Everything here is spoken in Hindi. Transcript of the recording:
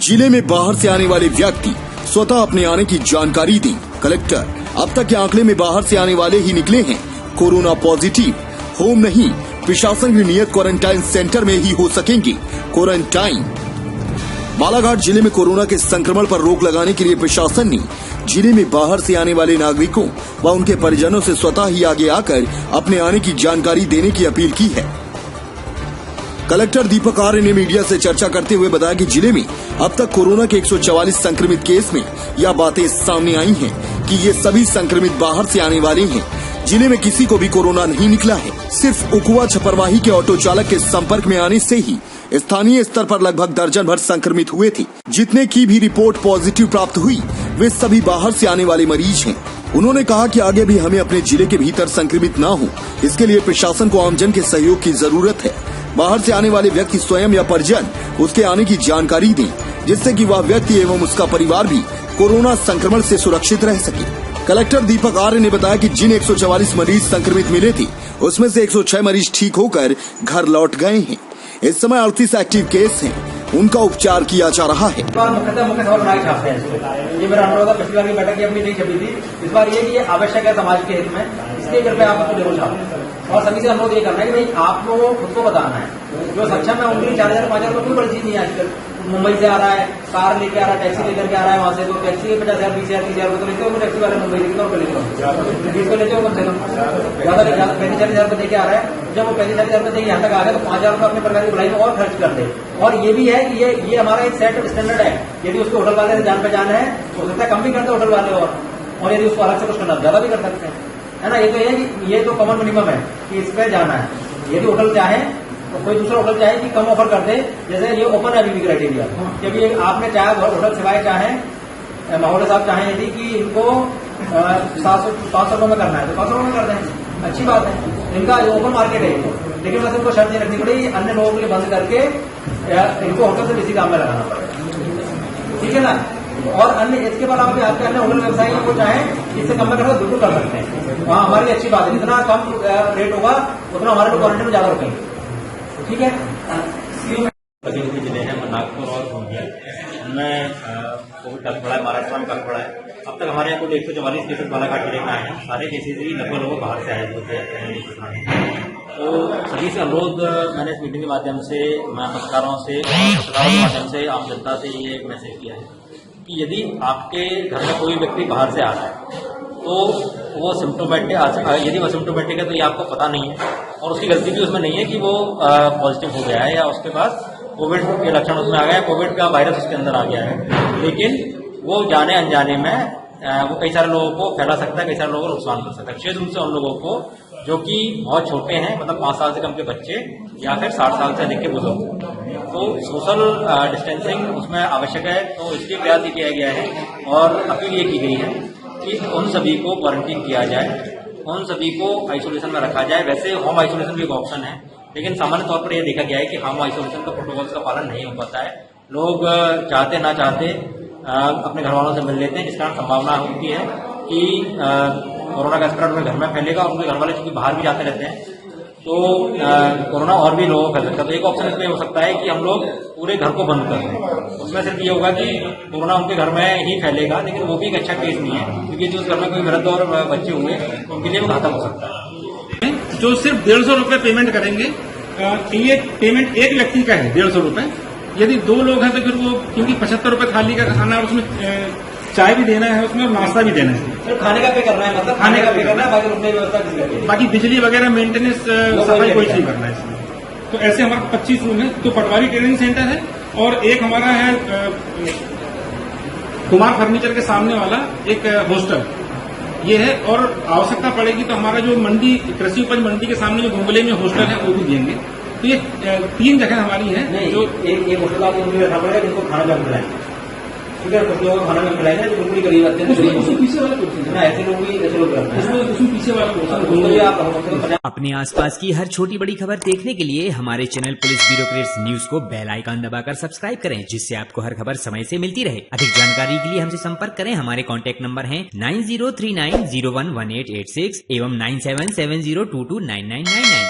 जिले में बाहर से आने वाले व्यक्ति स्वतः अपने आने की जानकारी दी। कलेक्टर, अब तक के आंकड़े में बाहर से आने वाले ही निकले हैं कोरोना पॉजिटिव। होम नहीं, प्रशासन की नियत क्वारंटाइन सेंटर में ही हो सकेंगे क्वारंटाइन। बालाघाट जिले में कोरोना के संक्रमण पर रोक लगाने के लिए प्रशासन ने जिले में बाहर से आने वाले नागरिकों व उनके परिजनों से स्वतः ही आगे आकर अपने आने की जानकारी देने की अपील की है। कलेक्टर दीपक आर्य ने मीडिया से चर्चा करते हुए बताया कि जिले में अब तक कोरोना के 144 संक्रमित केस में यह बातें सामने आई हैं कि ये सभी संक्रमित बाहर से आने वाले हैं। जिले में किसी को भी कोरोना नहीं निकला है। सिर्फ उकुआ छपरवाही के ऑटो चालक के संपर्क में आने से ही स्थानीय स्तर पर लगभग दर्जन भर संक्रमित हुए थे। जितने की भी रिपोर्ट पॉजिटिव प्राप्त हुई वे सभी बाहर से आने वाले मरीज हैं। उन्होंने कहा कि आगे भी हमें अपने जिले के भीतर संक्रमित न हो, इसके लिए प्रशासन को आमजन के सहयोग की जरूरत है। बाहर से आने वाले व्यक्ति स्वयं या परिजन उसके आने की जानकारी दें, जिससे कि वह व्यक्ति एवं उसका परिवार भी कोरोना संक्रमण से सुरक्षित रह सके। कलेक्टर दीपक आर्य ने बताया कि जिन 144 मरीज संक्रमित मिले थे उसमें से 106 मरीज ठीक होकर घर लौट गए हैं। इस समय 38 एक्टिव केस हैं, उनका उपचार किया जा रहा है। ये मेरा अनुरोध है, पिछली बार की बैठक की अपनी नहीं छपी थी, इस बार ये आवश्यक है समाज के हित में, इसलिए कृपया आप जरूर छापें। और सभी से अनुरोध ये करना है कि भाई आप लोगों को खुद को बताना है, जो सक्षम है उनके लिए 4000 5000 कोई बड़ी चीज नहीं है। आजकल मुंबई से आ रहा है, कार लेके आ रहा है, टैक्सी लेकर के आ रहा है, वहां से तो टैक्सी 50,000 20,000 30,000 तो लेते हो, टैक्सी वाले मुंबई से कितना लेते हो, लेते हो कम से कम ज्यादा 35,000 रुपए देके आ रहा है। जब वो 35,000 रुपए देके यहाँ तक आ गया तो 5,000 रुपए अपने परिवार की बुलाई में और खर्च कर दे। और ये भी है कि ये हमारा एक सेट स्टैंडर्ड है। यदि उसको होटल वाले से जान पहचान है हो सकता है कम भी करते होटल वाले, और यदि उसको अलग से कुछ करना ज्यादा भी कर सकते हैं, है ना। ये तो ये तो कॉमन मिनिमम है कि इस पे जाना है। यदि होटल चाहे तो कोई दूसरा होटल चाहे कि कम ऑफर कर दे, जैसे ये ओपन है अभी क्राइटेरिया, क्योंकि आपने चाहे होटल सिवाय चाहे महोदय साहब चाहे यदि कि इनको 500 रुपए में करना है तो 500 रुपए में कर दें, अच्छी बात है। इनका ओपन मार्केट है, लेकिन बस इनको शर्त नहीं रखनी पड़ेगी अन्य लोगों के लिए बंद करके इनको होटल से किसी काम में लगाना पड़ेगा, ठीक है ना। और अन्य इसके बाद आप आपके अन्य होटल व्यवसायी को चाहे इससे कम में कर बिल्कुल कर सकते हैं। वहाँ हमारे लिए अच्छी बात है, जितना कम रेट होगा उतना हमारे लोग क्वारंटाइन में ज्यादा रुकेंगे, ठीक है। जिले हैं नागपुर और गोंदिया में कोविड काफी बड़ा है, महाराष्ट्र में काफी बड़ा है। अब तक हमारे यहाँ कुल 144 केसेस बालाघाट जिले में आए हैं। सारे केसेस ही लगभग लोग बाहर से आए हुए थे। तो सभी से अनुरोध मैंने इस मीटिंग के माध्यम से पत्रकारों के माध्यम से आम जनता से ये एक मैसेज किया है कि यदि आपके घर में कोई व्यक्ति बाहर से आ रहा है तो वो सिम्टोमेटिक, यदि वो सिम्टोमेटिक है तो ये आपको पता नहीं है और उसकी गलती भी उसमें नहीं है कि वो पॉजिटिव हो गया है या उसके पास कोविड के लक्षण उसमें आ गए, कोविड का वायरस उसके अंदर आ गया है, लेकिन वो जाने अनजाने में वो कई सारे लोगों को फैला सकता है, कई सारे लोगों को नुकसान कर सकता है। विशेष रूप से उन लोगों को जो कि बहुत छोटे हैं, मतलब 5 साल से कम के बच्चे या फिर 60 साल से अधिक के बुजुर्ग। तो सोशल डिस्टेंसिंग उसमें आवश्यक है, तो इसलिए प्रयास ये किया गया है और अपील ये की गई है कि उन सभी को क्वारंटीन किया जाए, उन सभी को आइसोलेशन में रखा जाए। वैसे होम आइसोलेशन भी एक ऑप्शन है, लेकिन सामान्य तौर पर यह देखा गया है कि होम आइसोलेशन का प्रोटोकॉल्स का पालन नहीं हो पाता है। लोग चाहते ना चाहते अपने घर वालों से मिल लेते हैं, जिस कारण संभावना होती है कि कोरोना का स्प्रेड उनके घर में फैलेगा और उनके घर वाले चूंकि बाहर भी जाते रहते हैं तो कोरोना और भी लोगों को फैल सकता है। तो एक ऑप्शन इसमें हो सकता है कि हम लोग पूरे घर को बंद कर दें। उसमें सिर्फ ये होगा कि कोरोना उनके घर में ही फैलेगा, लेकिन वो भी एक अच्छा केस नहीं है, क्योंकि जो उस घर में कोई वृद्ध और बच्चे हुए उनके लिए वो घातक हो सकता है। जो सिर्फ 150 रुपए पेमेंट करेंगे, ये पेमेंट एक व्यक्ति का है 150 रुपए। यदि 2 लोग हैं तो फिर वो, क्योंकि 75 रुपए थाली का खाना है, उसमें चाय भी देना है उसमें और नाश्ता भी देना है। तो खाने का पे करना है, मतलब खाने का पे करना है, बाकी रुकने की व्यवस्था किसी करनी है। बाकी बिजली वगैरह मेंटेनेंस सफाई कोई नहीं करना है इसमें। तो ऐसे हमारे 25 रूम है। तो पटवारी ट्रेनिंग सेंटर है और एक हमारा है कुमार फर्नीचर के सामने वाला एक हॉस्टल ये है। और आवश्यकता पड़ेगी तो हमारा जो मंडी, कृषि उपज मंडी के सामने जो घुंगले में हॉस्टल है वो भी देंगे। तो ये 3 जगह हमारी है। जो एक होटल आप उनको रखना पड़ेगा जिनको खाना जब मिलाएंगे, ठीक है। कुछ लोगों को खाना में मिलाएंगे जो बिल्कुल गरीब आते हैं, पीछे वाला कुर्सी ना, ऐसे लोग भी ऐसे लोग पीछे वाला कुर्सी। अपने आसपास की हर छोटी बड़ी खबर देखने के लिए हमारे चैनल पुलिस ब्यूरोक्रेट्स न्यूज को बेल आइकन दबाकर सब्सक्राइब करें, जिससे आपको हर खबर समय से मिलती रहे। अधिक जानकारी के लिए हमसे संपर्क करें। हमारे कॉन्टैक्ट नंबर है 9039011886 एवं 9770229999।